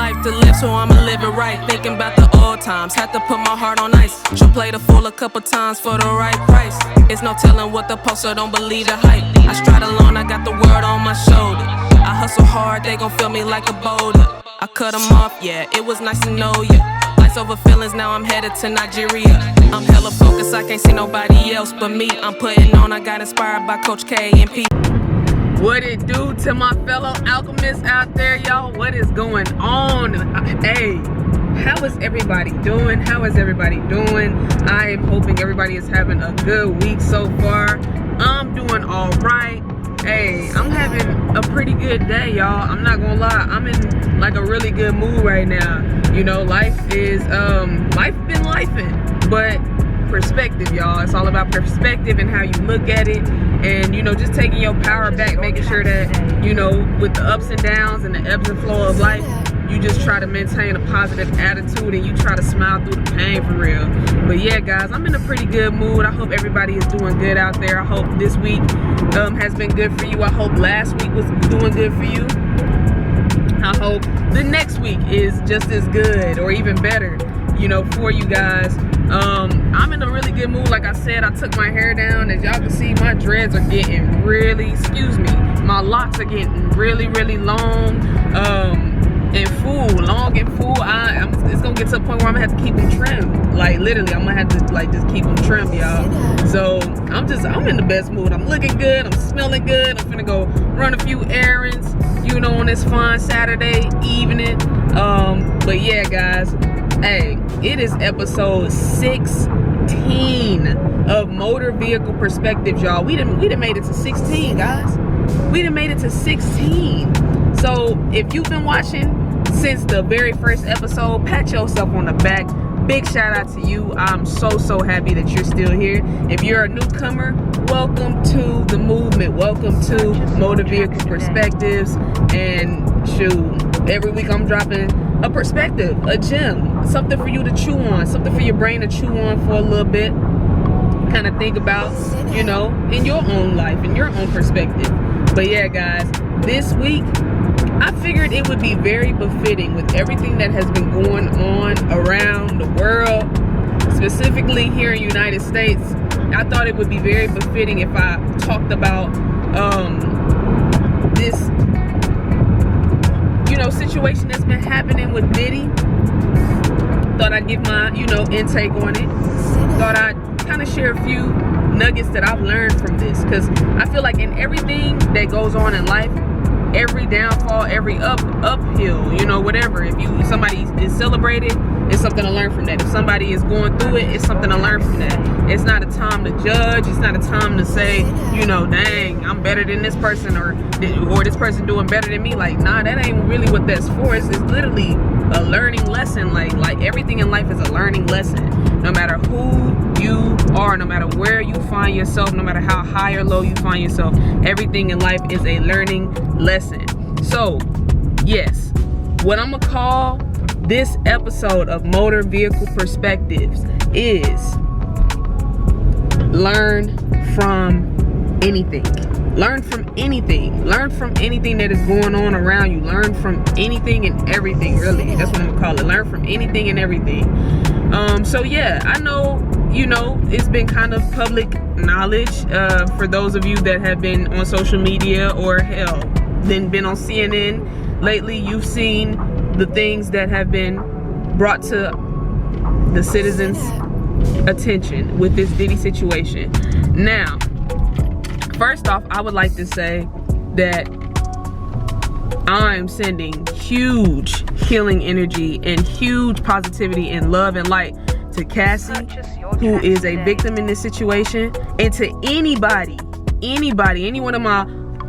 life to live, so I'ma live it right. Thinking about the old times, had to put my heart on ice. She'll play the fool a couple times for the right price. It's no telling what the poster don't believe the hype. I stride alone, I got the world on my shoulder. I hustle hard, they gon' feel me like a boulder. I cut them off, yeah, it was nice to know ya. Lights over feelings, now I'm headed to Nigeria. I'm hella focused, I can't see nobody else but me. I'm putting on, I got inspired by Coach K and P. What it do to my fellow alchemists out there, y'all? What is going on? Hey, how is everybody doing? How is everybody doing? I am hoping everybody is having a good week so far. I'm doing all right. Hey, I'm having a pretty good day, y'all. I'm not gonna lie, I'm in like a really good mood right now. You know, life is life been lifing, but perspective, y'all. It's all about perspective and how you look at it, and you know, just taking your power back, making sure that, you know, with the ups and downs and the ebbs and flow of life, you just try to maintain a positive attitude and you try to smile through the pain, for real. But yeah, guys, I'm in a pretty good mood. I hope everybody is doing good out there. I hope this week has been good for you. I hope last week was doing good for you. I hope the next week is just as good or even better, you know, for you guys. I'm in a really good mood. Like I said, I took my hair down. As y'all can see, my dreads are getting really, my locks are getting really, really long and full, it's gonna get to a point where I'm gonna have to keep them trimmed. Like literally, I'm gonna have to like just keep them trimmed, y'all. So I'm in the best mood. I'm looking good, I'm smelling good. I'm finna go run a few errands, you know, on this fine Saturday evening. But yeah, guys, hey, it is episode 16 of Motor Vehicle Perspectives, y'all. We done made it to 16, guys. We done made it to 16. So if you've been watching since the very first episode, pat yourself on the back. Big shout out to you. I'm so happy that you're still here. If you're a newcomer, welcome to the movement. Welcome to Motor Vehicle Perspectives. And shoot, every week I'm dropping a perspective, a gem, something for you to chew on, something for your brain to chew on for a little bit, kind of think about, you know, in your own life, in your own perspective. But yeah, guys, this week I figured it would be very befitting with everything that has been going on around the world, specifically here in the United States. I thought it would be very befitting if I talked about this, you know, situation that's been happening with Diddy. Thought I'd give my, you know, intake on it. Thought I'd kind of share a few nuggets that I've learned from this, because I feel like in everything that goes on in life, every downfall, every uphill, you know, whatever, if somebody is celebrated, it's something to learn from that. If somebody is going through it, it's something to learn from that. It's not a time to judge. It's not a time to say, you know, dang, I'm better than this person, or this person doing better than me. Like, nah, that ain't really what that's for. It's literally a learning lesson. Like everything in life is a learning lesson. No matter who you are, no matter where you find yourself, no matter how high or low you find yourself, everything in life is a learning lesson. So, yes, what I'm gonna call this episode of Motor Vehicle Perspectives is learn from anything. Learn from anything. Learn from anything that is going on around you. Learn from anything and everything, really. That's what I'm gonna call it. Learn from anything and everything. So yeah, I know, you know, it's been kind of public knowledge for those of you that have been on social media, or hell, then been on CNN lately. You've seen the things that have been brought to the citizens' attention with this Diddy situation. Now, first off, I would like to say that I'm sending huge healing energy and huge positivity and love and light to Cassie, who is a victim in this situation, and to anybody, any one of my,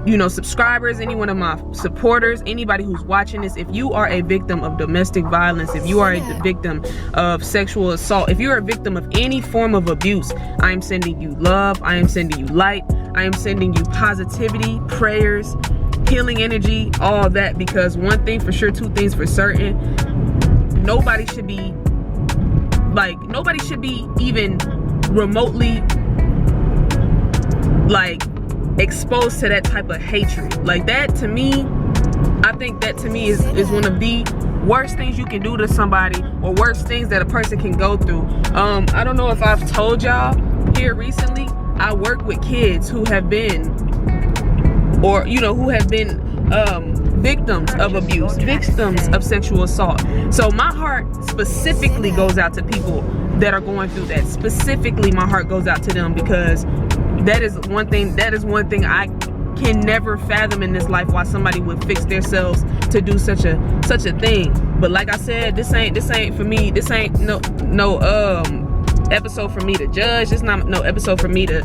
you know, subscribers, any one of my supporters, anybody who's watching this. If you are a victim of domestic violence, if you are a victim of sexual assault, if you're a victim of any form of abuse, I am sending you love, I am sending you light, I am sending you positivity, prayers, healing energy, all that, because one thing for sure, two things for certain, nobody should be even remotely like exposed to that type of hatred. Like that, to me, I think that to me is one of the worst things you can do to somebody, or worst things that a person can go through. I don't know if I've told y'all here recently, I work with kids who have been, or who have been victims of abuse, victims of sexual assault. So my heart specifically goes out to people that are going through that. Specifically, my heart goes out to them, because that is one thing I can never fathom in this life, why somebody would fix themselves to do such a thing. But like I said, this ain't for me. This ain't no episode for me to judge. It's not no episode for me to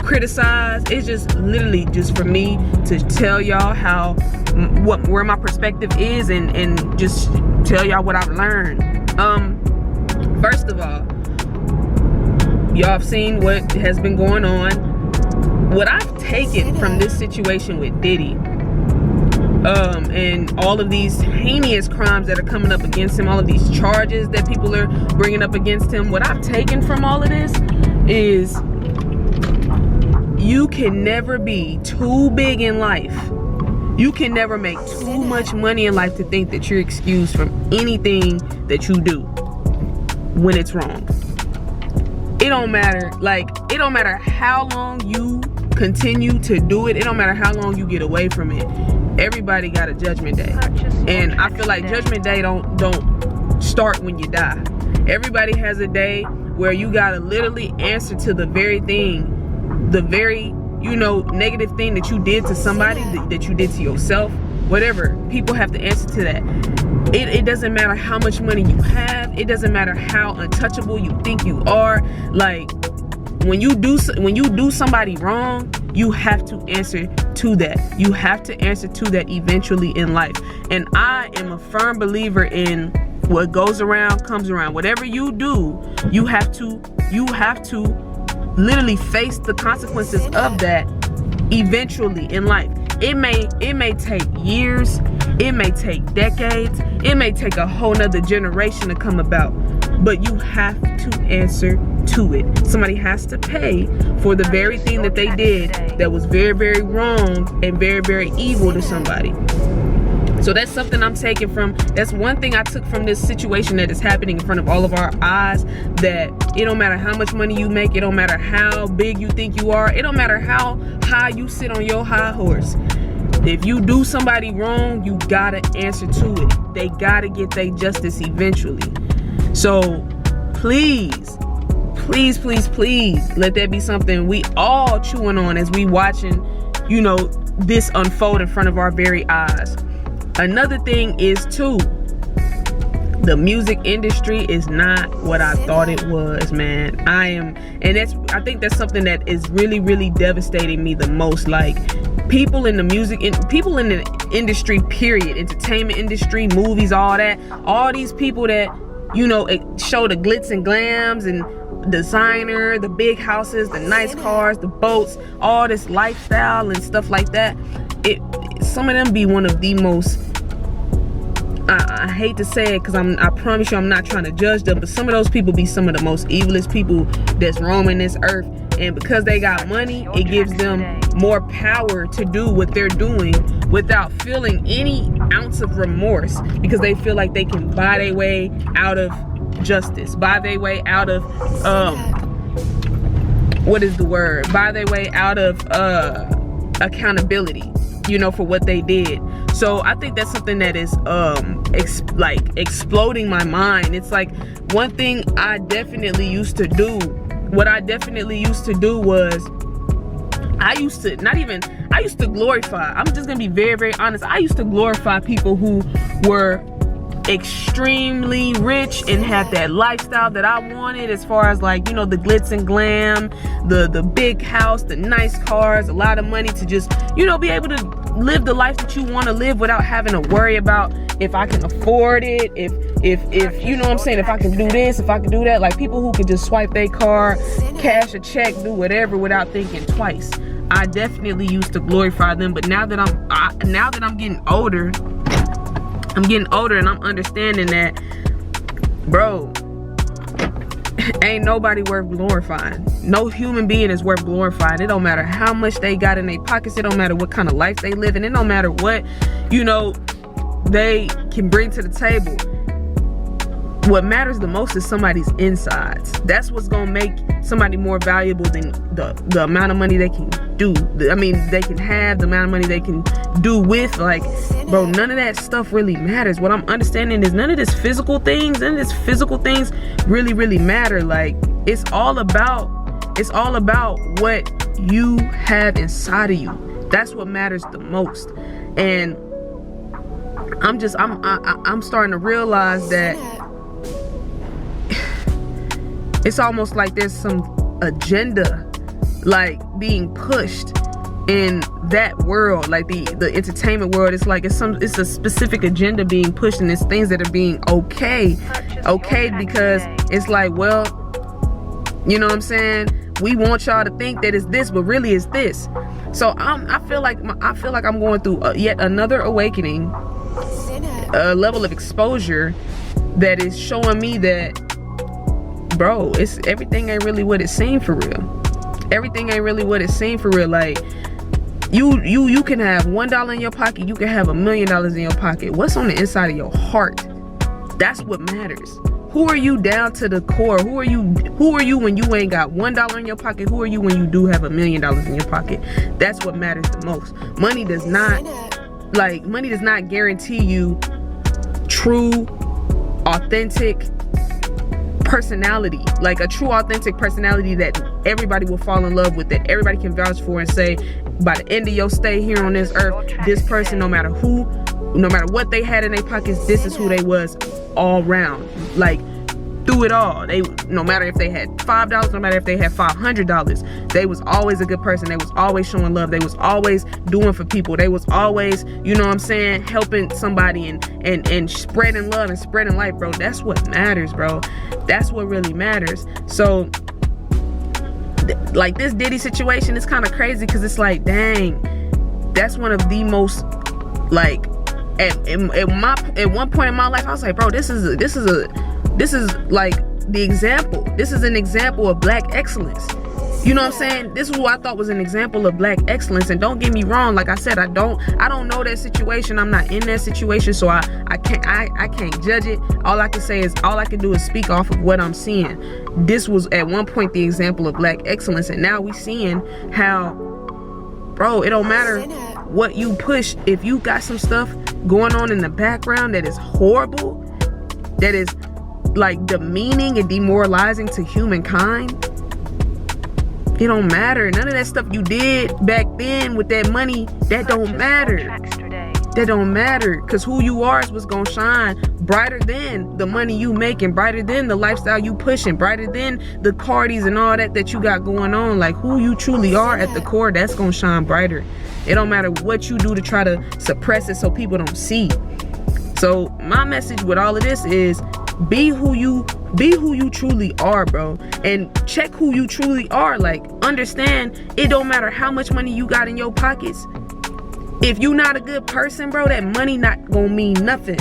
criticize. It's just literally just for me to tell y'all where my perspective is, and just tell y'all what I've learned. First of all, y'all have seen what has been going on. What I've taken from this situation with Diddy, and all of these heinous crimes that are coming up against him, all of these charges that people are bringing up against him, what I've taken from all of this is, you can never be too big in life. You can never make too much money in life to think that you're excused from anything that you do when it's wrong. It don't matter. It don't matter how long you continue to do it. It don't matter how long you get away from it. Everybody got a judgment day, and I feel like judgment day don't start when you die. Everybody has a day where you gotta literally answer to the very negative thing that you did to somebody, that you did to yourself, whatever. People have to answer to that. It doesn't matter how much money you have. It doesn't matter how untouchable you think you are. Like, when you do somebody wrong, you have to answer to that. You have to answer to that eventually in life. And I am a firm believer in what goes around comes around. Whatever you do, you have to literally face the consequences of that eventually in life. It may take years, it may take decades, it may take a whole nother generation to come about, but you have to answer to it. Somebody has to pay for the very thing that they did that was very, very wrong and very, very evil to somebody. So that's something I'm taking from, that's one thing I took from this situation that is happening in front of all of our eyes, that it don't matter how much money you make, it don't matter how big you think you are, it don't matter how high you sit on your high horse. If you do somebody wrong, you gotta answer to it. They gotta get their justice eventually. So please, please, please, please, let that be something we all chewing on as we watching, this unfold in front of our very eyes. Another thing is too, the music industry is not what I thought it was, man. I think that's something that is really, really devastating me the most. Like, people in the industry, period, entertainment industry, movies, all that, all these people that, show the glitz and glams and designer, the big houses, the nice cars, the boats, all this lifestyle and stuff like that. Some of them be one of the most, I hate to say it, because I promise you I'm not trying to judge them, but some of those people be some of the most evilest people that's roaming this earth. And because they got money, it gives them more power to do what they're doing without feeling any ounce of remorse, because they feel like they can buy their way out of justice, buy their way out of buy their way out of accountability, for what they did. So I think that's something that is exploding my mind. It's like, one thing I definitely used to do, was I used to glorify, I'm just gonna be very, very honest, I used to glorify people who were extremely rich and had that lifestyle that I wanted, as far as the glitz and glam, the big house, the nice cars, a lot of money to just be able to live the life that you want to live without having to worry about if I can afford it, if if I can do this, if I can do that. Like, people who could just swipe their card, cash a check, do whatever without thinking twice. I definitely used to glorify them, but now that I'm getting older, and I'm understanding that, bro, ain't nobody worth glorifying. No human being is worth glorifying. It don't matter how much they got in their pockets. It don't matter what kind of life they live in. It don't matter what they can bring to the table. What matters the most is somebody's insides. That's what's gonna make somebody more valuable than the amount of money they can do. I mean, they can have, the amount of money they can do with. Like, bro, none of that stuff really matters. What I'm understanding is none of this physical things really matter. Like, it's all about what you have inside of you. That's what matters the most. And I'm starting to realize that it's almost like there's some agenda like being pushed in that world, like the entertainment world. It's like it's a specific agenda being pushed, and it's things that are being okay because it's like, well, you know what I'm saying, we want y'all to think that it's this, but really it's this. So I feel like I'm going through yet another awakening, a level of exposure that is showing me that, bro, it's everything ain't really what it seemed for real. Everything ain't really what it seemed for real. Like, you can have $1 in your pocket, you can have $1 million in your pocket. What's on the inside of your heart? That's what matters. Who are you down to the core? Who are you when you ain't got $1 in your pocket? Who are you when you do have $1 million in your pocket? That's what matters the most. Money does not guarantee you true, authentic personality, like a true authentic personality that everybody will fall in love with, that everybody can vouch for and say, by the end of your stay here on this earth, this person, no matter what they had in their pockets, this is who they was all round. Like, through it all, they, no matter if they had $5, no matter if they had $500, they was always a good person. They was always showing love. They was always doing for people. They was always, you know what I'm saying, helping somebody and spreading love and spreading light, bro. That's what matters, bro. That's what really matters. So, like, this Diddy situation is kind of crazy because it's like, dang, that's one of the most, like, at one point in my life, I was like, bro, this is like the example. This is an example of black excellence. You know what I'm saying? This is what I thought was an example of black excellence. And don't get me wrong, like I said, I don't know that situation. I'm not in that situation, so I can't judge it. All I can do is speak off of what I'm seeing. This was at one point the example of black excellence, and now we seeing how, bro, it don't matter what you push. If you got some stuff going on in the background that is horrible, that is like demeaning and demoralizing to humankind, it don't matter. None of that stuff you did back then with that money, that don't matter. That don't matter, because who you are is what's gonna shine brighter than the money you making, brighter than the lifestyle you pushing, brighter than the parties and all that you got going on. Like, who you truly are at the core, that's gonna shine brighter. It don't matter what you do to try to suppress it so people don't see. So my message with all of this is, be who you truly are, bro, and check who you truly are. Like, understand, it don't matter how much money you got in your pockets. If you not a good person, bro, that money not gonna mean nothing.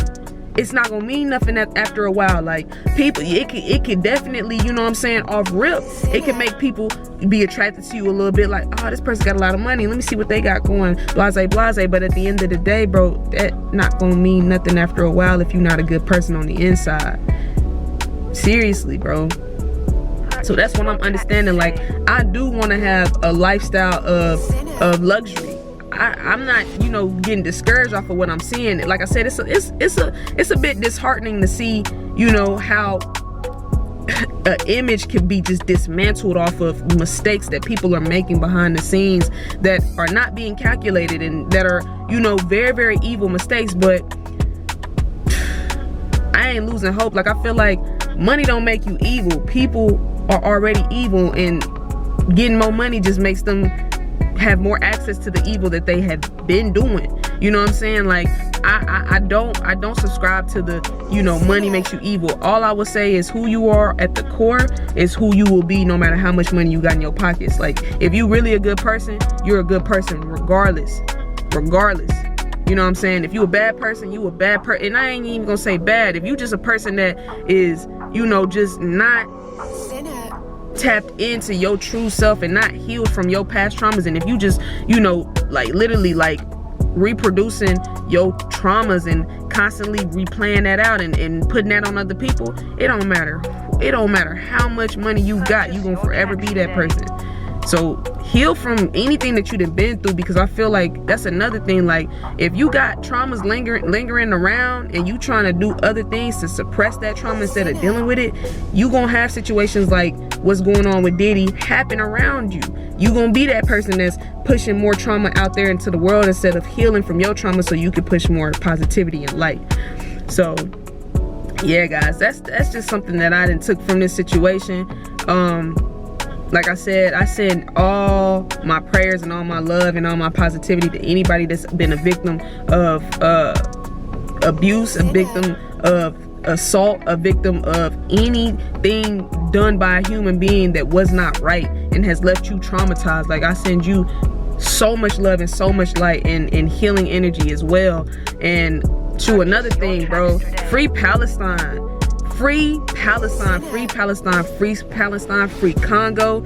It's not gonna mean nothing after a while. Like, people, it could definitely, you know what I'm saying, off rip, it can make people be attracted to you a little bit. Like, oh, this person got a lot of money, let me see what they got going, blase. But at the end of the day, bro, that not gonna mean nothing after a while if you're not a good person on the inside. Seriously, bro. So that's what I'm understanding. Like, I do want to have a lifestyle of luxury. I'm not, getting discouraged off of what I'm seeing. Like I said, it's a bit disheartening to see, how an image can be just dismantled off of mistakes that people are making behind the scenes that are not being calculated and that are, very, very evil mistakes. But I ain't losing hope. Like, I feel like money don't make you evil. People are already evil, and getting more money just makes them have more access to the evil that they have been doing. You know what I'm saying? Like, I don't subscribe to the, money makes you evil. All I would say is who you are at the core is who you will be, no matter how much money you got in your pockets. Like, if you really a good person, you're a good person regardless. You know what I'm saying? If you a bad person, you a bad person. And I ain't even gonna say bad. If you just a person that is, just not tapped into your true self and not healed from your past traumas, and if you just, literally, like, reproducing your traumas and constantly replaying that out and putting that on other people, it don't matter. It don't matter how much money you got, you gonna forever be that person. So heal from anything that you've been through, because I feel like that's another thing. Like, if you got traumas lingering around and you trying to do other things to suppress that trauma instead of dealing with it, you gonna have situations like what's going on with Diddy happen around you. You gonna be that person that's pushing more trauma out there into the world instead of healing from your trauma so you can push more positivity and light. So yeah, guys, that's just something that I done took from this situation. Like I said, I send all my prayers and all my love and all my positivity to anybody that's been a victim of abuse, a victim of assault, a victim of anything done by a human being that was not right and has left you traumatized. Like, I send you so much love and so much light and healing energy as well. And to another thing, bro, free Palestine. Free Palestine, free Palestine, free Palestine, free Congo.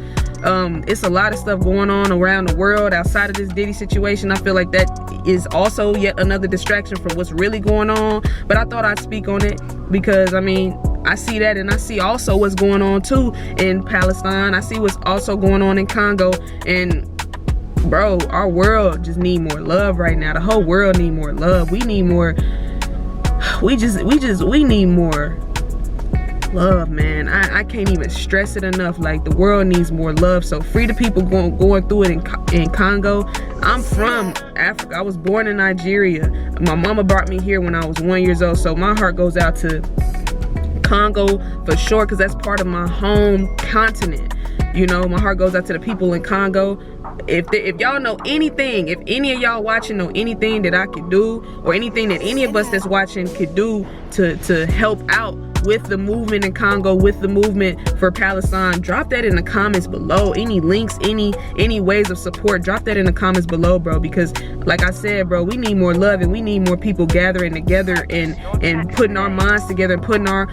It's a lot of stuff going on around the world outside of this Diddy situation. I feel like that is also yet another distraction from what's really going on. But I thought I'd speak on it because, I mean, I see that, and I see also what's going on too in Palestine. I see what's also going on in Congo. And bro, our world just need more love right now. The whole world need more love. We need more. We need more love, man. I can't even stress it enough. Like, the world needs more love. So free the people going through it in Congo. I'm from Africa. I was born in Nigeria. My mama brought me here when I was 1 year old. So my heart goes out to Congo for sure, because that's part of my home continent. You know, my heart goes out to the people in Congo. If y'all know anything, if any of y'all watching know anything that I could do, or anything that any of us that's watching could do to help out with the movement in Congo, with the movement for Palestine, drop that in the comments below. Any links, any ways of support, drop that in the comments below, bro. Because like I said, bro, we need more love, and we need more people gathering together and putting our minds together and putting our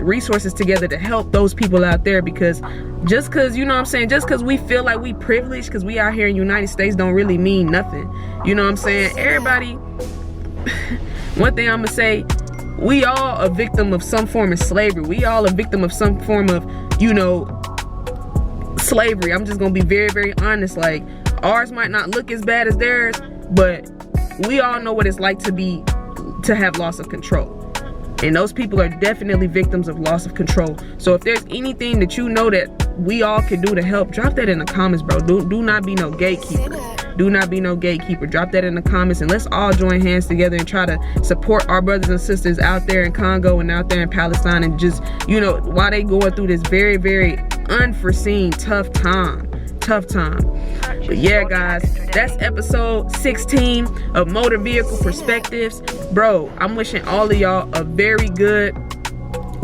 resources together to help those people out there. Because just because, you know what I'm saying, just because we feel like we privileged because we out here in the United States don't really mean nothing. You know what I'm saying? Everybody, one thing I'm gonna say, we all a victim of some form of slavery. We all a victim of some form of, you know, slavery. I'm just gonna be very, very honest. Like, ours might not look as bad as theirs, but we all know what it's like to have loss of control. And those people are definitely victims of loss of control. So if there's anything that you know that we all can do to help, drop that in the comments, bro. Do not be no gatekeeper. Do not be no gatekeeper. Drop that in the comments, and let's all join hands together and try to support our brothers and sisters out there in Congo and out there in Palestine, and just, you know, while they going through this very, very unforeseen tough time. But yeah, guys, that's episode 16 of Motor Vehicle Perspectives. Bro, I'm wishing all of y'all a very good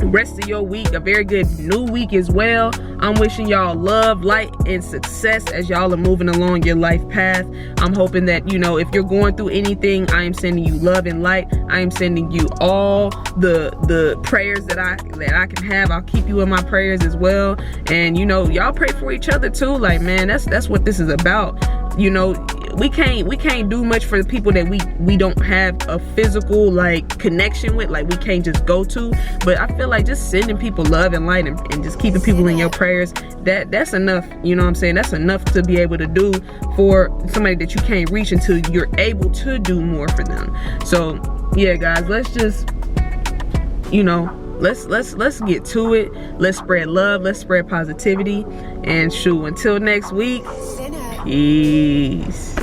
rest of your week, a very good new week as well. I'm wishing y'all love, light, and success as y'all are moving along your life path. I'm hoping that, you know, if you're going through anything, I am sending you love and light. I am sending you all the prayers that I can have. I'll keep you in my prayers as well. And, you know, y'all pray for each other too. Like, man, that's what this is about. You know, we can't do much for the people that we don't have a physical like connection with, like we can't just go to. But I feel like just sending people love and light and just keeping people in your prayers, that's enough. You know what I'm saying? That's enough to be able to do for somebody that you can't reach until you're able to do more for them. So yeah, guys, let's just, you know, let's get to it. Let's spread love, let's spread positivity, and shoot, until next week, peace.